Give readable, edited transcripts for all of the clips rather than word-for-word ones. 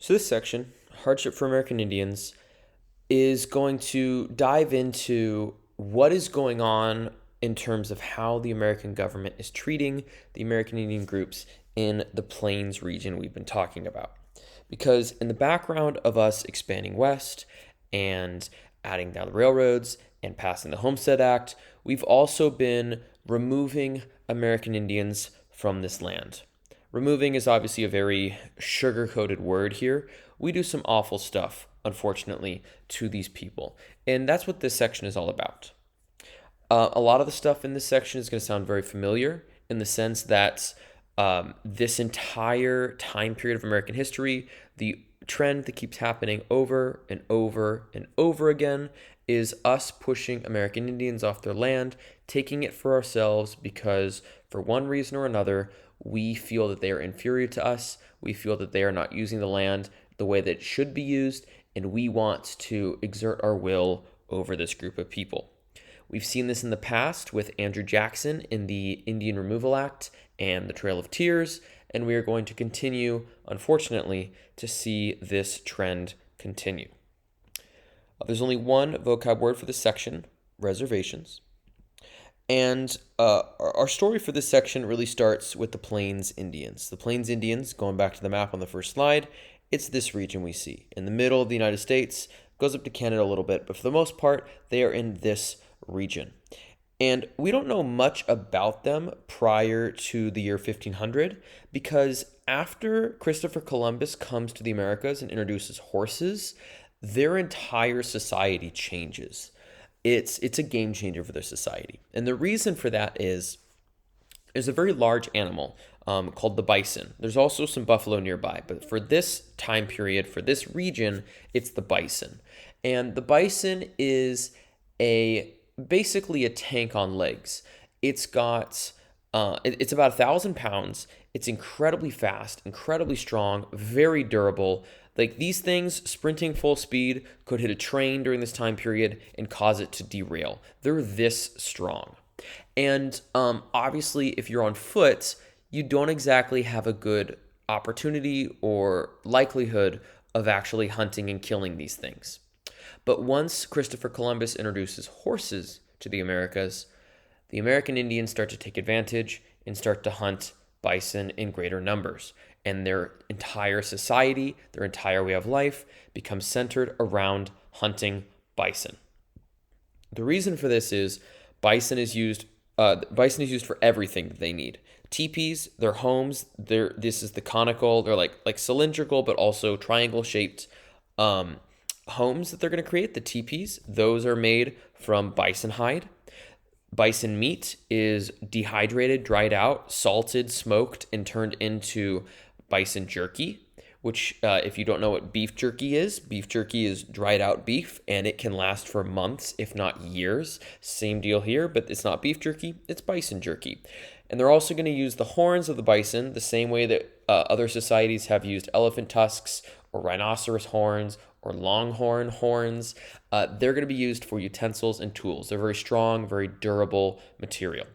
So, this section, Hardship for American Indians, is going to dive into what is going on in terms of how the American government is treating the American Indian groups in the Plains region we've been talking about. Because in the background of us expanding west and adding down the railroads and passing the Homestead Act, we've also been removing American Indians from this land. Removing is obviously a very sugar-coated word here. We do some awful stuff, unfortunately, to these people. And that's what this section is all about. A lot of the stuff in this section is going to sound very familiar in the sense that this entire time period of American history, the trend that keeps happening over and over and over again is us pushing American Indians off their land, taking it for ourselves because for one reason or another, we feel that they are inferior to us. We feel that they are not using the land the way that it should be used, and we want to exert our will over this group of people. We've seen this in the past with Andrew Jackson in the Indian Removal Act and the Trail of Tears, and we are going to continue, unfortunately, to see this trend continue. There's only one vocab word for this section, reservations. And our story for this section really starts with the Plains Indians. The Plains Indians, going back to the map on the first slide, it's this region we see. In the middle of the United States, goes up to Canada a little bit, but for the most part, they are in this region. And we don't know much about them prior to the year 1500 because after Christopher Columbus comes to the Americas and introduces horses, their entire society changes. It's a game changer for their society. And the reason for that is there's a very large animal called the bison. There's also some buffalo nearby, but for this time period, for this region, it's the bison. And the bison is basically a tank on legs. It's about 1,000 pounds. It's incredibly fast, incredibly strong, very durable. Like these things, sprinting full speed could hit a train during this time period and cause it to derail. They're this strong. And obviously, if you're on foot, you don't exactly have a good opportunity or likelihood of actually hunting and killing these things. But once Christopher Columbus introduces horses to the Americas, the American Indians start to take advantage and start to hunt bison in greater numbers. And their entire society, their entire way of life becomes centered around hunting bison. The reason for this is bison is used for everything that they need. Teepees, their homes, this is the conical, they're like cylindrical but also triangle shaped homes that they're going to create. The teepees, those are made from bison hide. Bison meat is dehydrated, dried out, salted, smoked, and turned into bison jerky, which if you don't know what beef jerky is dried out beef, and it can last for months, if not years. Same deal here, but it's not beef jerky, it's bison jerky. And they're also going to use the horns of the bison the same way that other societies have used elephant tusks or rhinoceros horns or longhorn horns. They're going to be used for utensils and tools. They're very strong, very durable material.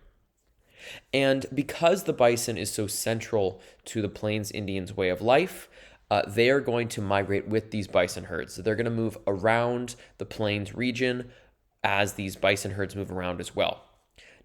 And because the bison is so central to the Plains Indians' way of life, they are going to migrate with these bison herds. So they're going to move around the Plains region as these bison herds move around as well.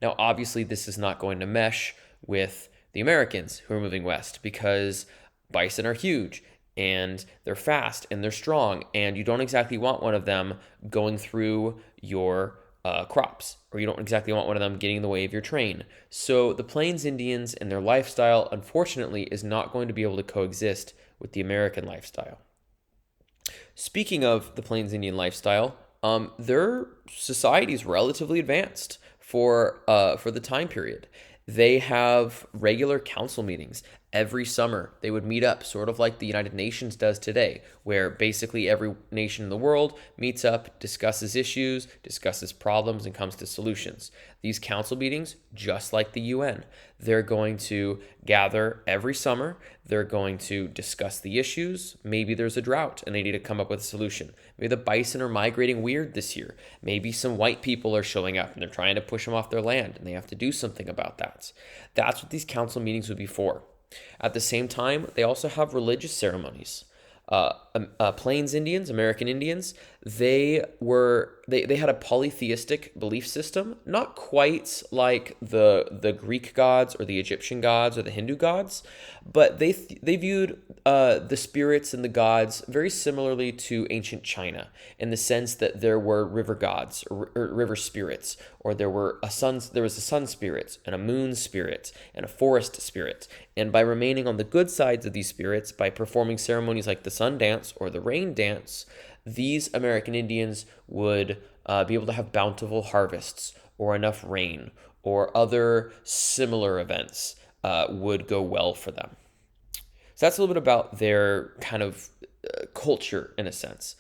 Now, obviously, this is not going to mesh with the Americans who are moving west because bison are huge and they're fast and they're strong, and you don't exactly want one of them going through your crops, or you don't exactly want one of them getting in the way of your train. So the Plains Indians and their lifestyle, unfortunately, is not going to be able to coexist with the American lifestyle. Speaking of the Plains Indian lifestyle, their society is relatively advanced for the time period. They have regular council meetings every summer. They would meet up, sort of like the United Nations does today, where basically every nation in the world meets up, discusses issues, discusses problems, and comes to solutions. These council meetings, just like the UN, they're going to gather every summer. They're going to discuss the issues. Maybe there's a drought and they need to come up with a solution. Maybe the bison are migrating weird this year. Maybe some white people are showing up and they're trying to push them off their land and they have to do something about that. That's what these council meetings would be for. At the same time, they also have religious ceremonies. Plains Indians, American Indians, they had a polytheistic belief system, not quite like the Greek gods or the Egyptian gods or the Hindu gods, but they viewed the spirits and the gods very similarly to ancient China, in the sense that there were river gods or river spirits, or there was a sun spirit and a moon spirit and a forest spirit. And by remaining on the good sides of these spirits, by performing ceremonies like the sun dance or the rain dance, these American Indians would be able to have bountiful harvests or enough rain, or other similar events would go well for them. So that's a little bit about their kind of culture in a sense.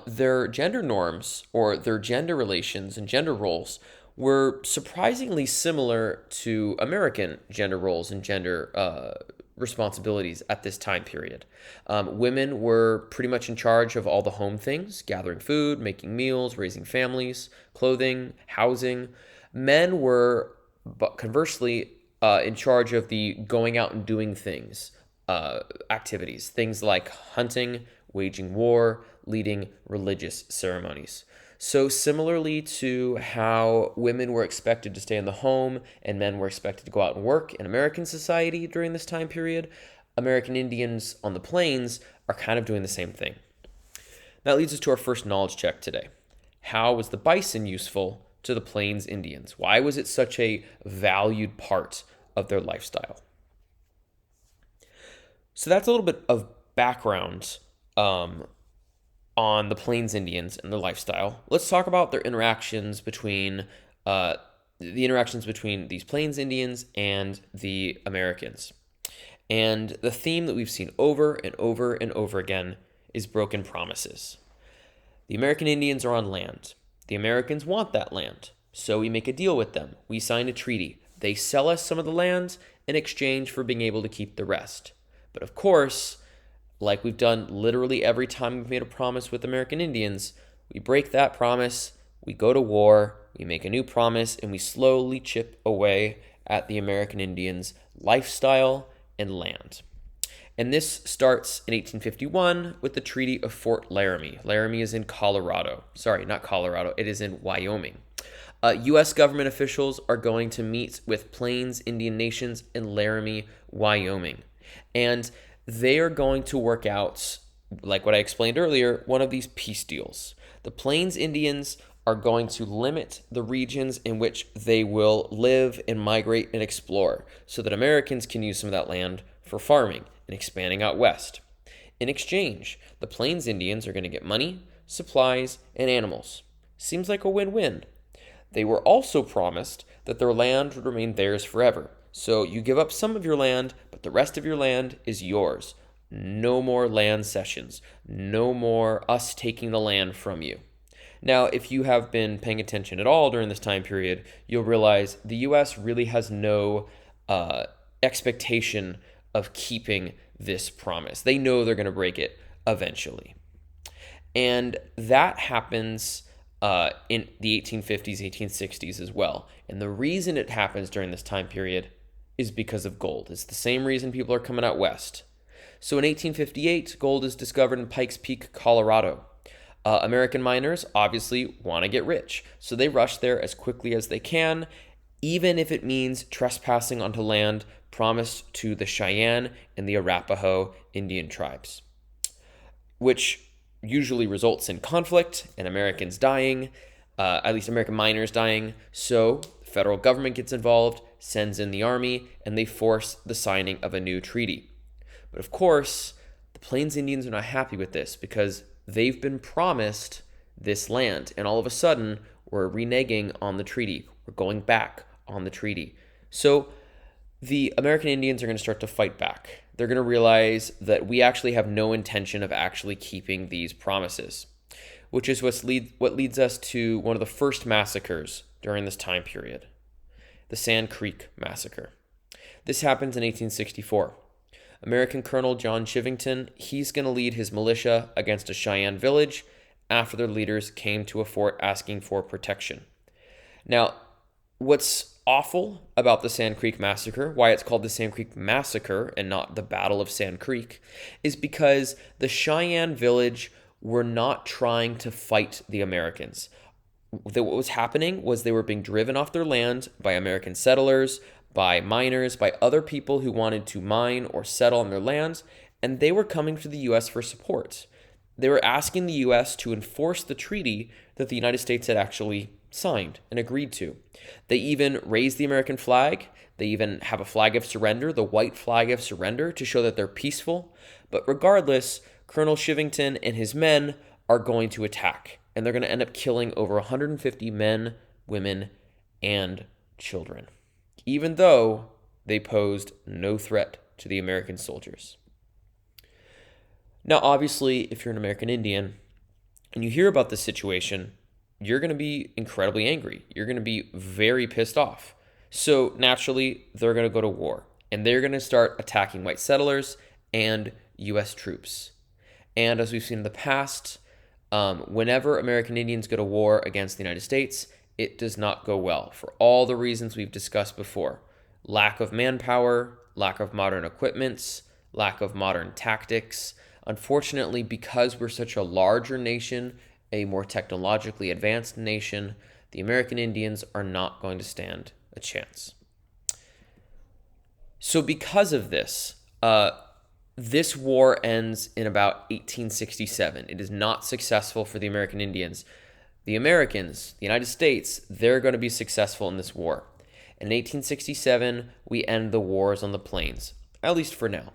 Their gender norms, or their gender relations and gender roles, were surprisingly similar to American gender roles and gender responsibilities at this time period. Women were pretty much in charge of all the home things: gathering food, making meals, raising families, clothing, housing. Men were, but conversely, in charge of the going out and doing things, activities, things like hunting, waging war, leading religious ceremonies. So, similarly to how women were expected to stay in the home and men were expected to go out and work in American society during this time period, American Indians on the plains are kind of doing the same thing. That leads us to our first knowledge check today. How was the bison useful to the Plains Indians? Why was it such a valued part of their lifestyle? So that's a little bit of background on the Plains Indians and their lifestyle. Let's talk about their interactions between these Plains Indians and the Americans. And the theme that we've seen over and over and over again is broken promises. The American Indians are on land. The Americans want that land, so we make a deal with them. We sign a treaty. They sell us some of the land in exchange for being able to keep the rest. But of course, like we've done literally every time we've made a promise with American Indians, we break that promise, we go to war, we make a new promise, and we slowly chip away at the American Indians' lifestyle and land. And this starts in 1851 with the Treaty of Fort Laramie. Laramie is in Colorado. Sorry, not Colorado. It is in Wyoming. U.S. government officials are going to meet with Plains Indian nations in Laramie, Wyoming. And they are going to work out, like what I explained earlier, one of these peace deals. The Plains Indians are going to limit the regions in which they will live and migrate and explore, so that Americans can use some of that land for farming and expanding out west. In exchange, the Plains Indians are going to get money, supplies, and animals. Seems like a win-win. They were also promised that their land would remain theirs forever. So you give up some of your land, but the rest of your land is yours. No more land cessions. No more us taking the land from you. Now, if you have been paying attention at all during this time period, you'll realize the U.S. really has no expectation of keeping this promise. They know they're going to break it eventually. And that happens in the 1850s, 1860s as well. And the reason it happens during this time period is because of gold. It's the same reason people are coming out west. So in 1858, gold is discovered in Pikes Peak, Colorado. American miners obviously want to get rich, so they rush there as quickly as they can, even if it means trespassing onto land promised to the Cheyenne and the Arapaho Indian tribes, which usually results in conflict and Americans dying, at least American miners dying. So the federal government gets involved, sends in the army, and they force the signing of a new treaty. But of course, the Plains Indians are not happy with this because they've been promised this land, and all of a sudden, we're reneging on the treaty. We're going back on the treaty. So the American Indians are going to start to fight back. They're going to realize that we actually have no intention of actually keeping these promises, which is what leads us to one of the first massacres during this time period, the Sand Creek Massacre. This happens in 1864. American Colonel John Chivington, he's going to lead his militia against a Cheyenne village after their leaders came to a fort asking for protection. Now, what's awful about the Sand Creek Massacre, why it's called the Sand Creek Massacre and not the Battle of Sand Creek, is because the Cheyenne village were not trying to fight the Americans. What was happening was they were being driven off their land by American settlers, by miners, by other people who wanted to mine or settle on their lands, and they were coming to the U.S. for support. They were asking the U.S. to enforce the treaty that the United States had actually signed and agreed to. They even raised the American flag. They even have a flag of surrender, the white flag of surrender, to show that they're peaceful. But regardless, Colonel Shivington and his men are going to attack, and they're going to end up killing over 150 men, women, and children, even though they posed no threat to the American soldiers. Now, obviously, if you're an American Indian and you hear about this situation, you're going to be incredibly angry. You're going to be very pissed off. So naturally, they're going to go to war, and they're going to start attacking white settlers and U.S. troops. And as we've seen in the past, whenever American Indians go to war against the United States, it does not go well for all the reasons we've discussed before. Lack of manpower, lack of modern equipments, lack of modern tactics. Unfortunately, because we're such a larger nation, a more technologically advanced nation, the American Indians are not going to stand a chance. So because of this, this war ends in about 1867. It is not successful for the American Indians. The Americans, the United States, they're going to be successful in this war. In 1867, we end the wars on the plains, at least for now.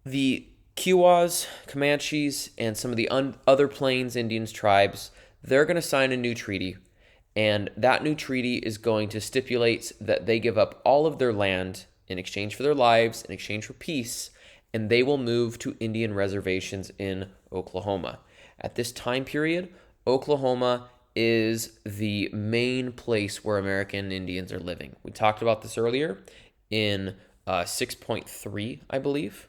The Kiowas, Comanches, and some of the other Plains Indians tribes, they're going to sign a new treaty, and that new treaty is going to stipulate that they give up all of their land in exchange for their lives, in exchange for peace, and they will move to Indian reservations in Oklahoma. At this time period, Oklahoma is the main place where American Indians are living. We talked about this earlier in 6.3, I believe.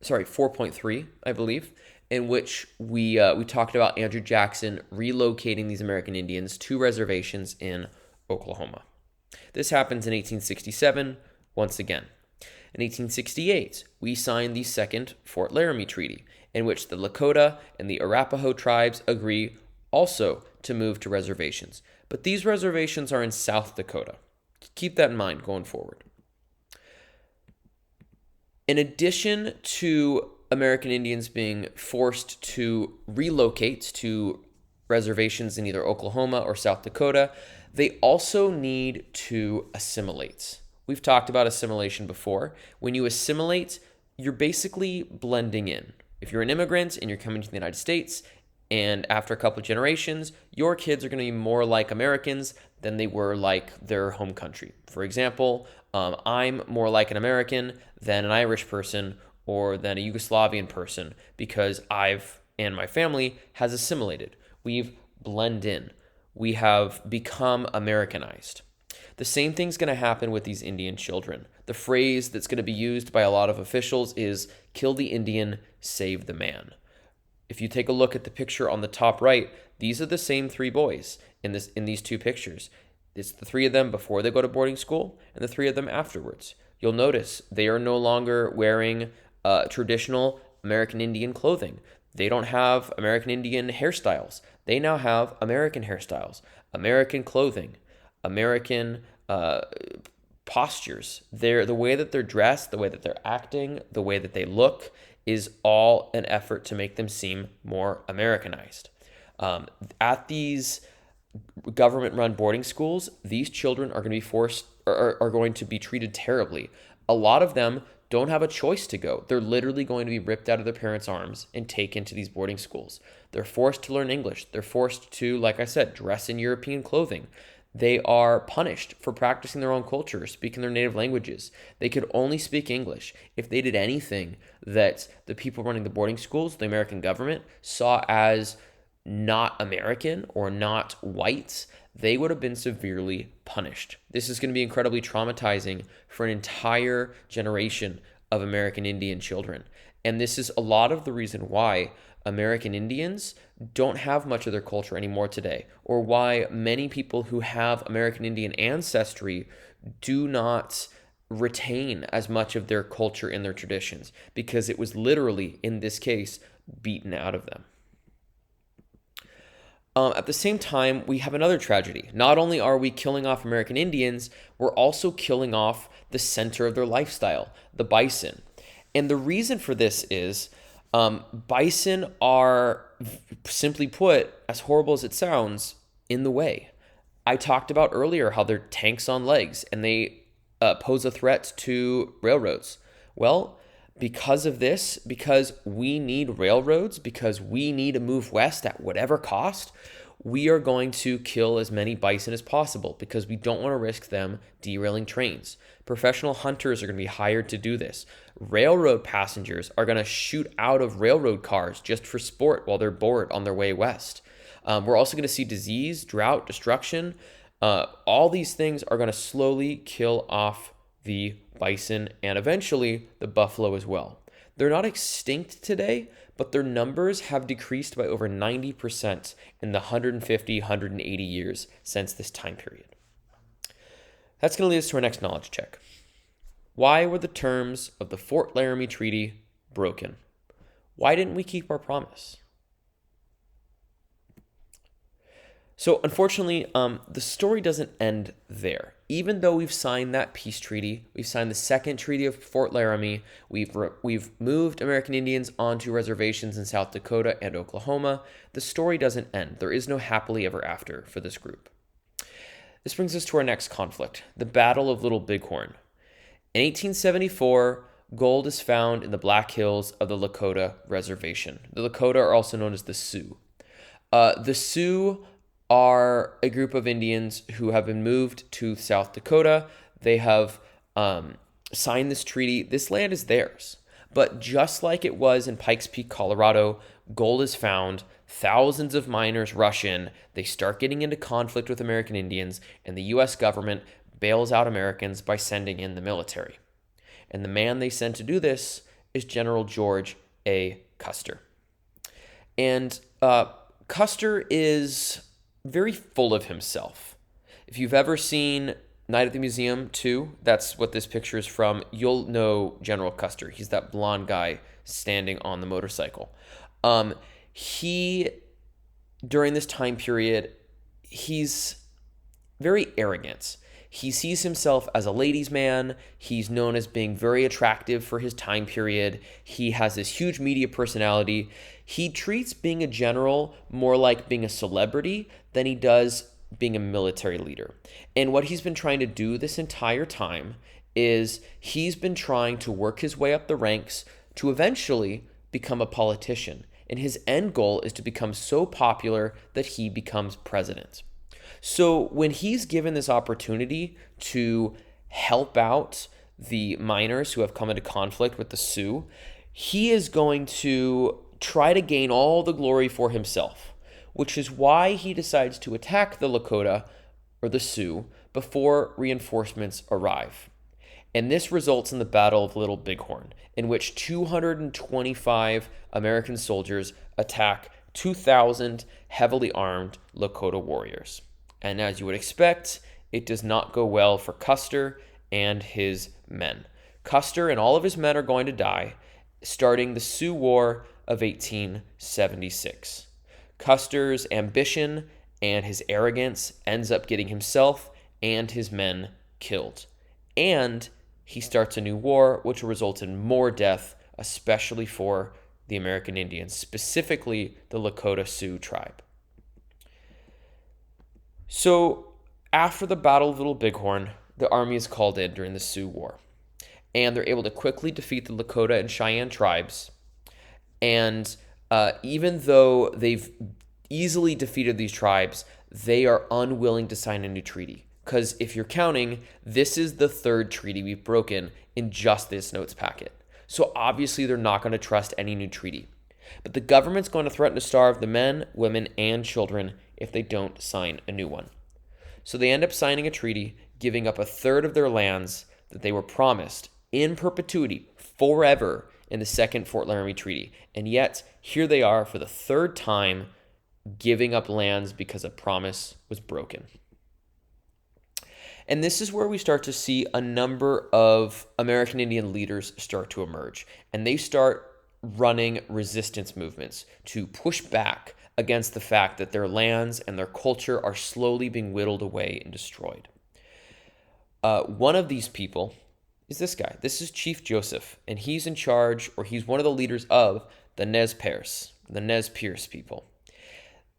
4.3, I believe, in which we talked about Andrew Jackson relocating these American Indians to reservations in Oklahoma. This happens in 1867, once again. In 1868, we signed the Second Fort Laramie Treaty, in which the Lakota and the Arapaho tribes agree also to move to reservations. But these reservations are in South Dakota. Keep that in mind going forward. In addition to American Indians being forced to relocate to reservations in either Oklahoma or South Dakota, they also need to assimilate. We've talked about assimilation before. When you assimilate, you're basically blending in. If you're an immigrant and you're coming to the United States, and after a couple of generations, your kids are going to be more like Americans than they were like their home country. For example, I'm more like an American than an Irish person or than a Yugoslavian person because and my family has assimilated. We've blended in. We have become Americanized. The same thing's going to happen with these Indian children. The phrase that's going to be used by a lot of officials is kill the Indian, save the man. If you take a look at the picture on the top right, these are the same three boys in these two pictures. It's the three of them before they go to boarding school and the three of them afterwards. You'll notice they are no longer wearing traditional American Indian clothing. They don't have American Indian hairstyles. They now have American hairstyles, American clothing, American postures. The way that they're dressed, the way that they're acting, the way that they look is all an effort to make them seem more Americanized. At these government-run boarding schools, these children are going to be treated terribly. A lot of them don't have a choice to go. They're literally going to be ripped out of their parents' arms and taken to these boarding schools. They're forced to learn English. They're forced to, like I said, dress in European clothing. They are punished for practicing their own culture, speaking their native languages. They could only speak English. If they did anything that the people running the boarding schools, the American government, saw as not American or not white, they would have been severely punished. This is going to be incredibly traumatizing for an entire generation of American Indian children. And this is a lot of the reason why American Indians don't have much of their culture anymore today, or why many people who have American Indian ancestry do not retain as much of their culture and their traditions, because it was literally, in this case, beaten out of them. At the same time, we have another tragedy. Not only are we killing off American Indians, we're also killing off the center of their lifestyle, the bison. And the reason for this is bison are, simply put, as horrible as it sounds, in the way. I talked about earlier how they're tanks on legs and they pose a threat to railroads. Well, because of this, because we need railroads, because we need to move west at whatever cost, we are going to kill as many bison as possible because we don't want to risk them derailing trains. Professional hunters are going to be hired to do this. Railroad passengers are going to shoot out of railroad cars just for sport while they're bored on their way west. We're also going to see disease, drought, destruction. All these things are going to slowly kill off the bison and eventually the buffalo as well. They're not extinct today, but their numbers have decreased by over 90% in the 150, 180 years since this time period. That's going to lead us to our next knowledge check. Why were the terms of the Fort Laramie Treaty broken? Why didn't we keep our promise? So unfortunately, the story doesn't end there. Even though we've signed that peace treaty, we've signed the second treaty of Fort Laramie, we've moved American Indians onto reservations in South Dakota and Oklahoma, the story doesn't end. There is no happily ever after for this group. This brings us to our next conflict, the Battle of Little Bighorn. In 1874, gold is found in the Black Hills of the Lakota Reservation. The Lakota are also known as the Sioux. The Sioux are a group of Indians who have been moved to South Dakota. They have signed this treaty. This land is theirs. But just like it was in Pikes Peak, Colorado, gold is found. Thousands of miners rush in. They start getting into conflict with American Indians, and the U.S. government bails out Americans by sending in the military. And the man they sent to do this is General George A. Custer. And Custer is very full of himself. If you've ever seen Night at the Museum 2, that's what this picture is from, you'll know General Custer. He's that blonde guy standing on the motorcycle. During this time period, he's very arrogant. He sees himself as a ladies' man. He's known as being very attractive for his time period. He has this huge media personality. He treats being a general more like being a celebrity than he does being a military leader. And what he's been trying to do this entire time is he's been trying to work his way up the ranks to eventually become a politician. And his end goal is to become so popular that he becomes president. So when he's given this opportunity to help out the miners who have come into conflict with the Sioux, he is going to try to gain all the glory for himself, which is why he decides to attack the Lakota or the Sioux before reinforcements arrive. And this results in the Battle of Little Bighorn, in which 225 American soldiers attack 2,000 heavily armed Lakota warriors. And as you would expect, it does not go well for Custer and his men. Custer and all of his men are going to die, starting the Sioux War of 1876. Custer's ambition and his arrogance ends up getting himself and his men killed. And he starts a new war, which will result in more death, especially for the American Indians, specifically the Lakota Sioux tribe. So after the Battle of Little Bighorn, the army is called in during the Sioux War. And they're able to quickly defeat the Lakota and Cheyenne tribes. And even though they've easily defeated these tribes, they are unwilling to sign a new treaty. Because if you're counting, this is the third treaty we've broken in just this notes packet. So obviously they're not going to trust any new treaty. But the government's going to threaten to starve the men, women, and children if they don't sign a new one. So they end up signing a treaty, giving up a third of their lands that they were promised in perpetuity forever in the Second Fort Laramie Treaty. And yet, here they are for the third time giving up lands because a promise was broken. And this is where we start to see a number of American Indian leaders start to emerge. And they start running resistance movements to push back against the fact that their lands and their culture are slowly being whittled away and destroyed. One of these people is this guy. This is Chief Joseph, and he's in charge, or he's one of the leaders of the Nez Perce, the Nez Perce people.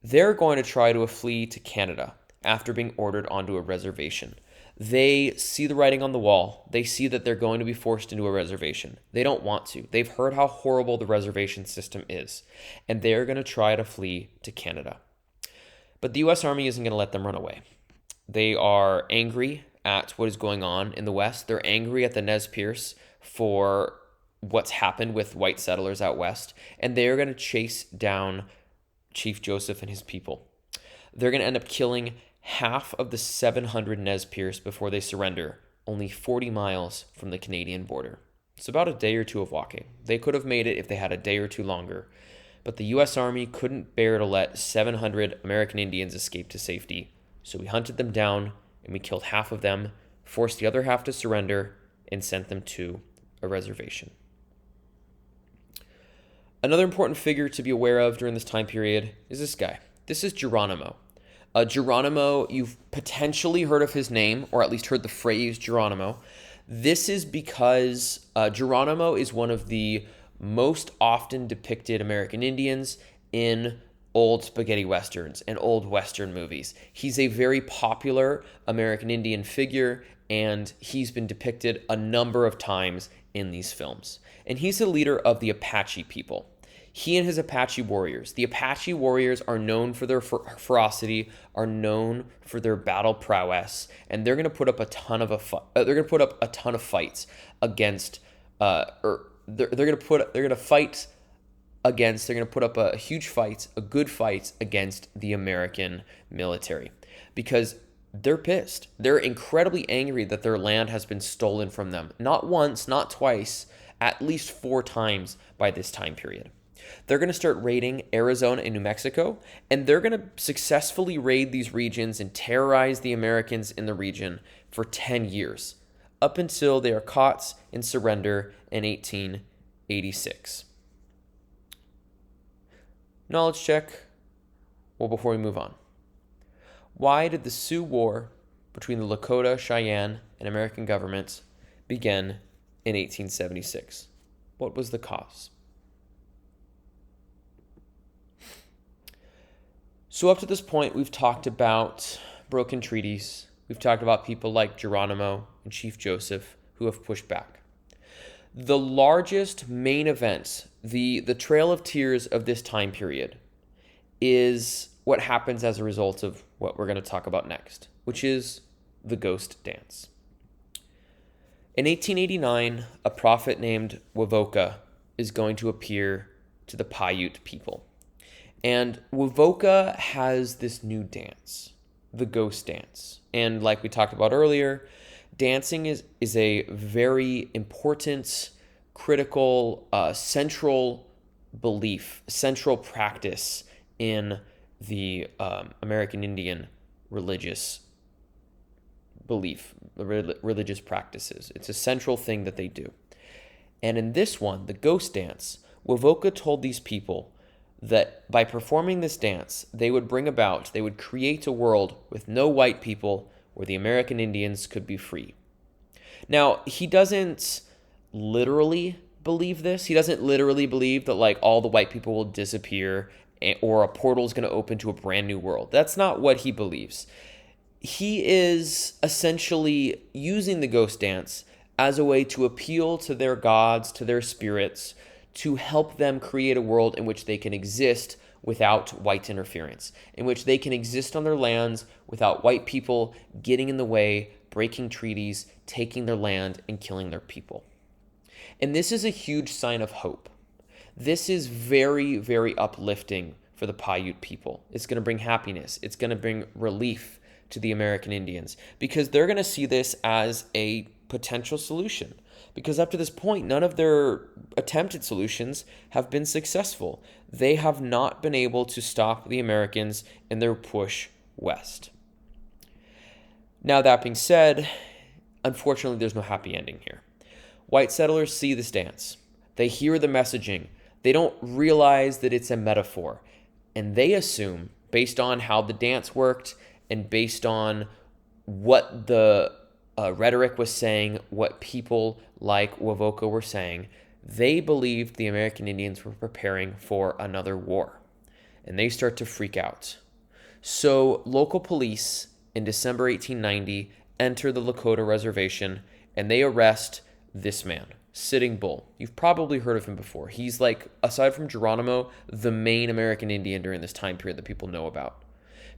They're going to try to flee to Canada after being ordered onto a reservation. They see the writing on the wall. They see that they're going to be forced into a reservation. They don't want to. They've heard how horrible the reservation system is, and they're going to try to flee to Canada. But the U.S. Army isn't going to let them run away. They are angry at what is going on in the West. They're angry at the Nez Perce for what's happened with white settlers out West, and they're going to chase down Chief Joseph and his people. They're going to end up killing half of the 700 Nez Perce before they surrender, only 40 miles from the Canadian border. It's about a day or two of walking. They could have made it if they had a day or two longer, but the U.S. Army couldn't bear to let 700 American Indians escape to safety, so we hunted them down and we killed half of them, forced the other half to surrender, and sent them to a reservation. Another important figure to be aware of during this time period is this guy. This is Geronimo. Geronimo, you've potentially heard of his name, or at least heard the phrase Geronimo. This is because Geronimo is one of the most often depicted American Indians in old spaghetti westerns and old western movies. He's a very popular American Indian figure, and he's been depicted a number of times in these films. And he's the leader of the Apache people. He and his Apache warriors. The Apache warriors are known for their ferocity, are known for their battle prowess, and they're going to put up a ton of fights against. They're going to put up a huge fight, a good fight against the American military, because they're pissed. They're incredibly angry that their land has been stolen from them. Not once, not twice, at least 4 times by this time period. They're going to start raiding Arizona and New Mexico, and they're going to successfully raid these regions and terrorize the Americans in the region for 10 years, up until they are caught and surrender in 1886. Knowledge check. Well, before we move on, why did the Sioux War between the Lakota, Cheyenne, and American governments begin in 1876? What was the cause? So up to this point, we've talked about broken treaties. We've talked about people like Geronimo and Chief Joseph who have pushed back. The largest main event, the Trail of Tears of this time period, is what happens as a result of what we're going to talk about next, which is the ghost dance. In 1889, a prophet named Wovoka is going to appear to the Paiute people. And Wovoka has this new dance, the ghost dance. And like we talked about earlier, dancing is a very important, critical, central belief, central practice in the American Indian religious belief, religious practices. It's a central thing that they do. And in this one, the ghost dance, Wovoka told these people that by performing this dance, they would create a world with no white people where the American Indians could be free. Now, he doesn't literally believe this. He doesn't literally believe that like all the white people will disappear or a portal is going to open to a brand new world. That's not what he believes. He is essentially using the ghost dance as a way to appeal to their gods, to their spirits, to help them create a world in which they can exist without white interference, in which they can exist on their lands without white people getting in the way, breaking treaties, taking their land, and killing their people. And this is a huge sign of hope. This is very, very uplifting for the Paiute people. It's going to bring happiness. It's going to bring relief to the American Indians because they're going to see this as a potential solution. because up to this point, none of their attempted solutions have been successful. They have not been able to stop the Americans in their push west. Now, that being said, unfortunately, there's no happy ending here. White settlers see this dance. They hear the messaging. They don't realize that it's a metaphor. And they assume, based on how the dance worked and based on what the rhetoric was saying, what people like Wovoka were saying, they believed the American Indians were preparing for another war. And they start to freak out. So local police in December 1890 enter the Lakota reservation and they arrest this man, Sitting Bull. You've probably heard of him before. He's like, aside from Geronimo, the main American Indian during this time period that people know about.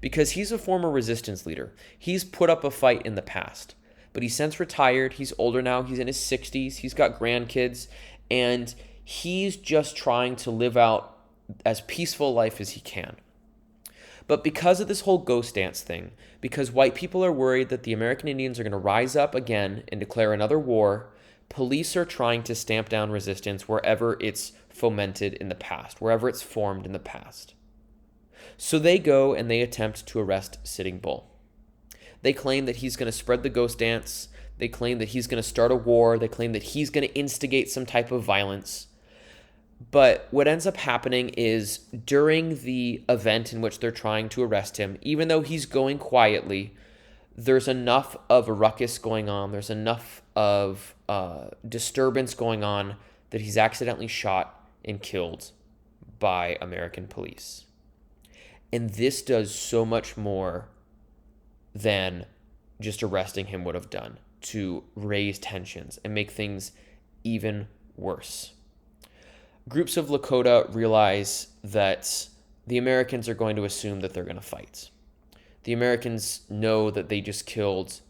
Because he's a former resistance leader. He's put up a fight in the past. But he's since retired. He's older now. He's in his 60s. He's got grandkids. And he's just trying to live out as peaceful a life as he can. But because of this whole ghost dance thing, because white people are worried that the American Indians are going to rise up again and declare another war, police are trying to stamp down resistance wherever it's fomented in the past, wherever it's formed in the past. So they go and they attempt to arrest Sitting Bull. They claim that he's going to spread the ghost dance. They claim that he's going to start a war. They claim that he's going to instigate some type of violence. But what ends up happening is during the event in which they're trying to arrest him, even though he's going quietly, there's enough of a ruckus going on, there's enough of disturbance going on that he's accidentally shot and killed by American police. And this does so much more than just arresting him would have done to raise tensions and make things even worse. Groups of Lakota realize that the Americans are going to assume that they're going to fight. The Americans know that they just killed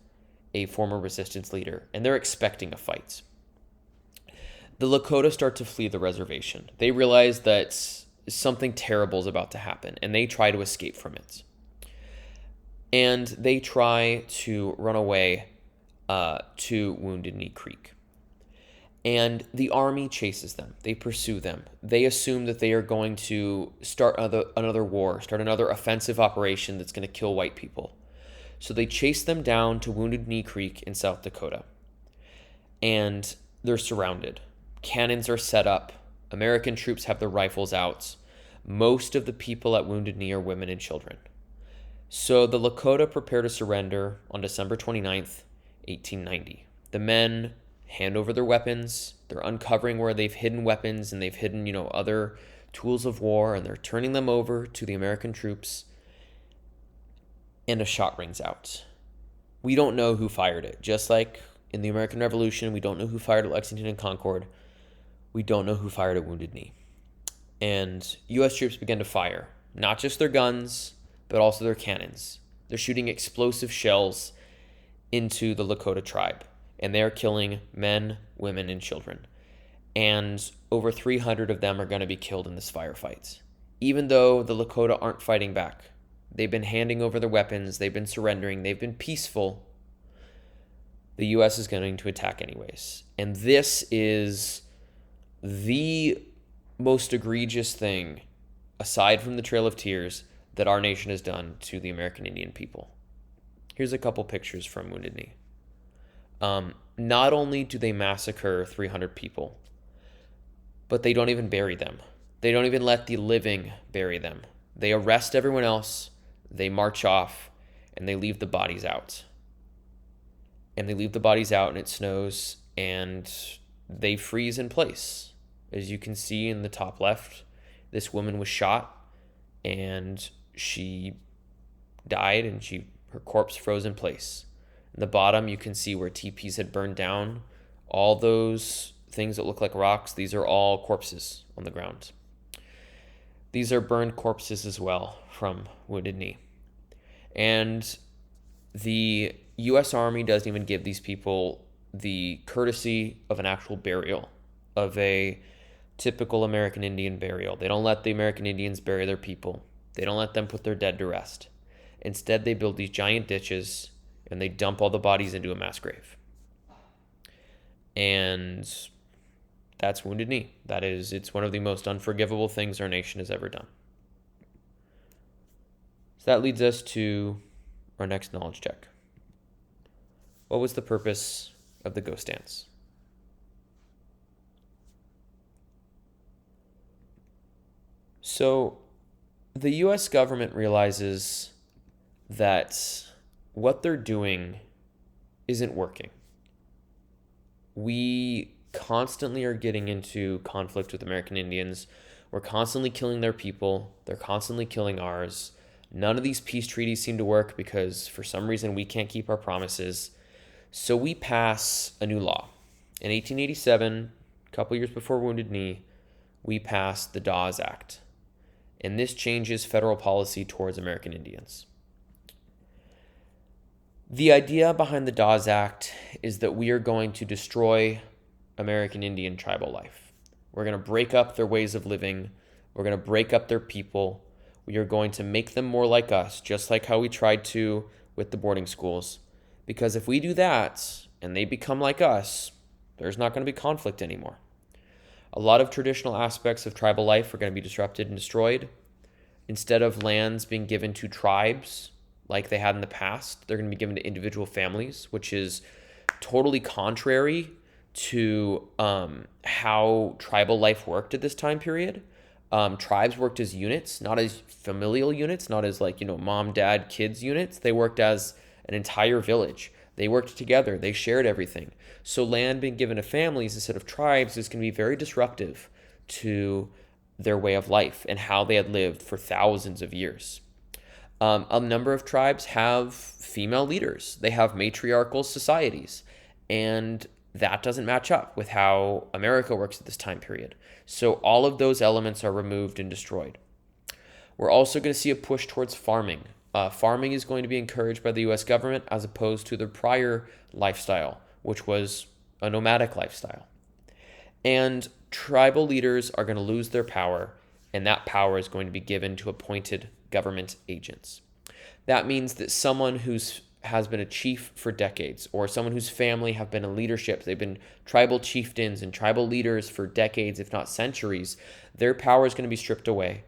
a former resistance leader, and they're expecting a fight. The Lakota start to flee the reservation. They realize that something terrible is about to happen, and they try to escape from it. And they try to run away to Wounded Knee Creek. And the army chases them. They pursue them. They assume that they are going to start another war, start another offensive operation that's going to kill white people. So they chase them down to Wounded Knee Creek in South Dakota. And they're surrounded. Cannons are set up. American troops have their rifles out. Most of the people at Wounded Knee are women and children. So the Lakota prepare to surrender on December 29th, 1890. The men hand over their weapons. They're uncovering where they've hidden weapons and they've hidden, other tools of war, and they're turning them over to the American troops. And a shot rings out. We don't know who fired it. Just like in the American Revolution, we don't know who fired at Lexington and Concord. We don't know who fired at Wounded Knee. And U.S. troops began to fire, not just their guns, but also their cannons. They're shooting explosive shells into the Lakota tribe. And they are killing men, women, and children. And over 300 of them are going to be killed in this firefight. Even though the Lakota aren't fighting back. They've been handing over their weapons. They've been surrendering. They've been peaceful. The U.S. is going to attack anyways. And this is the most egregious thing, aside from the Trail of Tears, that our nation has done to the American Indian people. Here's a couple pictures from Wounded Knee. Not only do they massacre 300 people, but they don't even bury them. They don't even let the living bury them. They arrest everyone else, they march off, and they leave the bodies out. And it snows, and they freeze in place. As you can see in the top left, this woman was shot, and she died, and her corpse froze in place. In the bottom, you can see where teepees had burned down. All those things that look like rocks, these are all corpses on the ground. These are burned corpses as well from Wounded Knee. And the U.S. Army doesn't even give these people the courtesy of an actual burial, of a typical American Indian burial. They don't let the American Indians bury their people. They don't let them put their dead to rest. Instead, they build these giant ditches and they dump all the bodies into a mass grave. And that's Wounded Knee. It's one of the most unforgivable things our nation has ever done. So that leads us to our next knowledge check. What was the purpose of the ghost dance? So the US government realizes that what they're doing isn't working. We constantly are getting into conflict with American Indians. We're constantly killing their people. They're constantly killing ours. None of these peace treaties seem to work because for some reason we can't keep our promises. So we pass a new law. In 1887, a couple years before Wounded Knee, we passed the Dawes Act. And this changes federal policy towards American Indians. The idea behind the Dawes Act is that we are going to destroy American Indian tribal life. We're going to break up their ways of living. We're going to break up their people. We are going to make them more like us, just like how we tried to with the boarding schools. Because if we do that and they become like us, there's not going to be conflict anymore. A lot of traditional aspects of tribal life are going to be disrupted and destroyed. Instead of lands being given to tribes like they had in the past, they're going to be given to individual families, which is totally contrary to how tribal life worked at this time period. Tribes worked as units, not as familial units, not as mom, dad, kids units. They worked as an entire village. They worked together. They shared everything. So land being given to families instead of tribes is going to be very disruptive to their way of life and how they had lived for thousands of years. A number of tribes have female leaders. They have matriarchal societies. And that doesn't match up with how America works at this time period. So all of those elements are removed and destroyed. We're also going to see a push towards farming. Farming is going to be encouraged by the U.S. government as opposed to the prior lifestyle, which was a nomadic lifestyle. And tribal leaders are going to lose their power, and that power is going to be given to appointed government agents. That means that someone has been a chief for decades, or someone whose family have been in leadership, they've been tribal chieftains and tribal leaders for decades, if not centuries, their power is going to be stripped away.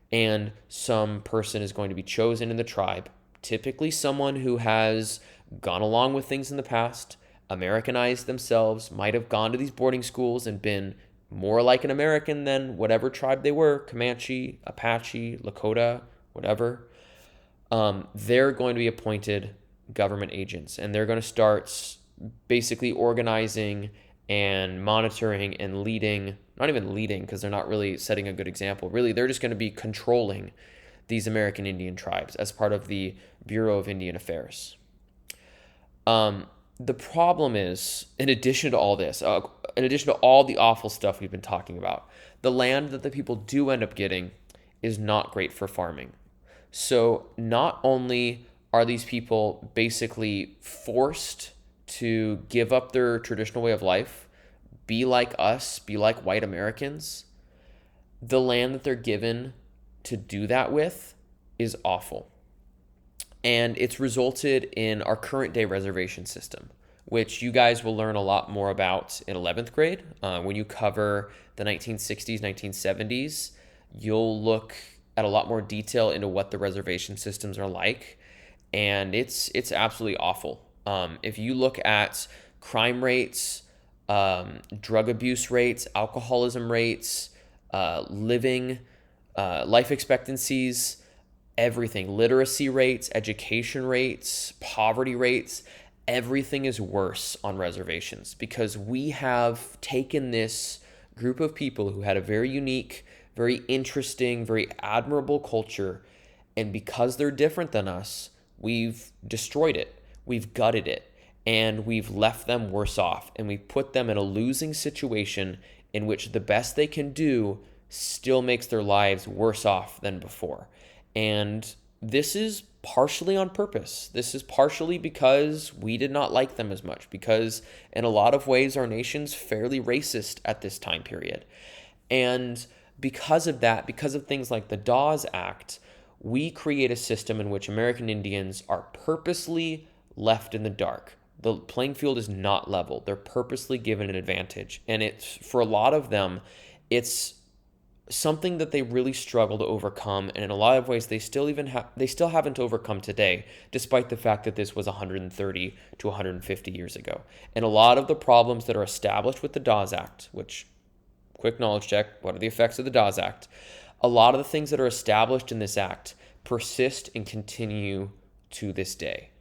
And some person is going to be chosen in the tribe, typically someone who has gone along with things in the past, Americanized themselves, might have gone to these boarding schools and been more like an American than whatever tribe they were, Comanche, Apache, Lakota, whatever. They're going to be appointed government agents, and they're going to start basically organizing and monitoring and leading, not even leading because they're not really setting a good example. Really, they're just going to be controlling these American Indian tribes as part of the Bureau of Indian Affairs. The problem is, in addition to all this, in addition to all the awful stuff we've been talking about, the land that the people do end up getting is not great for farming. So not only are these people basically forced to give up their traditional way of life, be like us, be like white Americans, the land that they're given to do that with is awful. And it's resulted in our current day reservation system, which you guys will learn a lot more about in 11th grade. When you cover the 1960s, 1970s, you'll look at a lot more detail into what the reservation systems are like. And it's absolutely awful. If you look at crime rates, drug abuse rates, alcoholism rates, life expectancies, everything, literacy rates, education rates, poverty rates, everything is worse on reservations because we have taken this group of people who had a very unique, very interesting, very admirable culture, and because they're different than us, we've destroyed it, we've gutted it, and we've left them worse off, and we've put them in a losing situation in which the best they can do still makes their lives worse off than before. And this is partially on purpose. This is partially because we did not like them as much, because in a lot of ways our nation's fairly racist at this time period. And because of that, because of things like the Dawes Act, we create a system in which American Indians are purposely left in the dark. The playing field is not level. They're purposely given an advantage. And it's, for a lot of them, it's something that they really struggle to overcome, and in a lot of ways they still haven't overcome today, despite the fact that this was 130 to 150 years ago. And a lot of the problems that are established with the Dawes Act, which, quick knowledge check, what are the effects of the Dawes Act? A lot of the things that are established in this act persist and continue to this day.